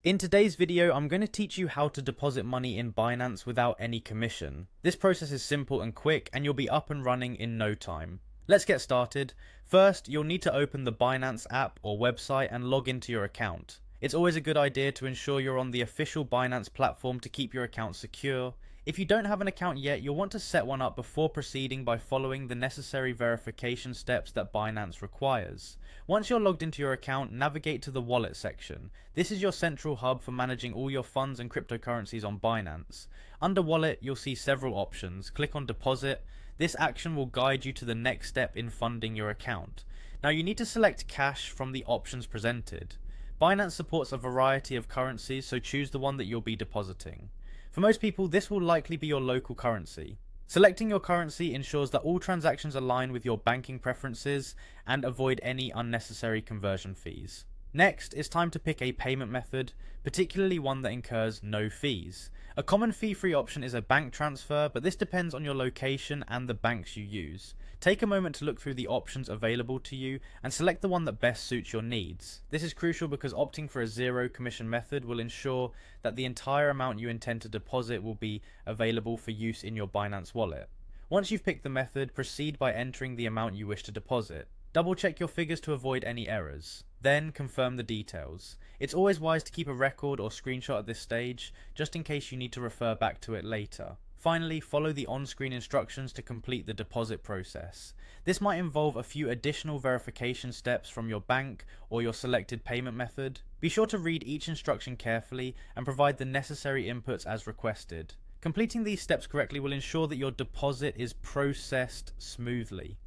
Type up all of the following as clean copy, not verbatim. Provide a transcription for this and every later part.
In today's video, I'm going to teach you how to deposit money in Binance without any commission. This process is simple and quick, and you'll be up and running in no time. Let's get started. First, you'll need to open the Binance app or website and log into your account. It's always a good idea to ensure you're on the official Binance platform to keep your account secure. If you don't have an account yet, you'll want to set one up before proceeding by following the necessary verification steps that Binance requires. Once you're logged into your account, navigate to the wallet section. This is your central hub for managing all your funds and cryptocurrencies on Binance. Under wallet, you'll see several options. Click on deposit. This action will guide you to the next step in funding your account. Now you need to select cash from the options presented. Binance supports a variety of currencies, so choose the one that you'll be depositing. For most people, this will likely be your local currency. Selecting your currency ensures that all transactions align with your banking preferences and avoid any unnecessary conversion fees. Next, it's time to pick a payment method, particularly one that incurs no fees. A common fee-free option is a bank transfer, but this depends on your location and the banks you use. Take a moment to look through the options available to you and select the one that best suits your needs. This is crucial because opting for a zero commission method will ensure that the entire amount you intend to deposit will be available for use in your Binance wallet. Once you've picked the method, proceed by entering the amount you wish to deposit. Double check your figures to avoid any errors. Then confirm the details. It's always wise to keep a record or screenshot at this stage, just in case you need to refer back to it later. Finally, follow the on-screen instructions to complete the deposit process. This might involve a few additional verification steps from your bank or your selected payment method. Be sure to read each instruction carefully and provide the necessary inputs as requested. Completing these steps correctly will ensure that your deposit is processed smoothly.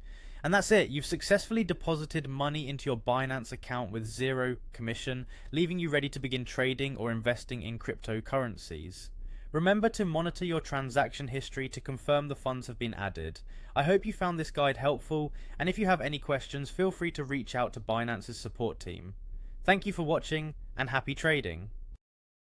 And that's it, you've successfully deposited money into your Binance account with zero commission, leaving you ready to begin trading or investing in cryptocurrencies. Remember to monitor your transaction history to confirm the funds have been added. I hope you found this guide helpful, and if you have any questions, feel free to reach out to Binance's support team. Thank you for watching, and happy trading!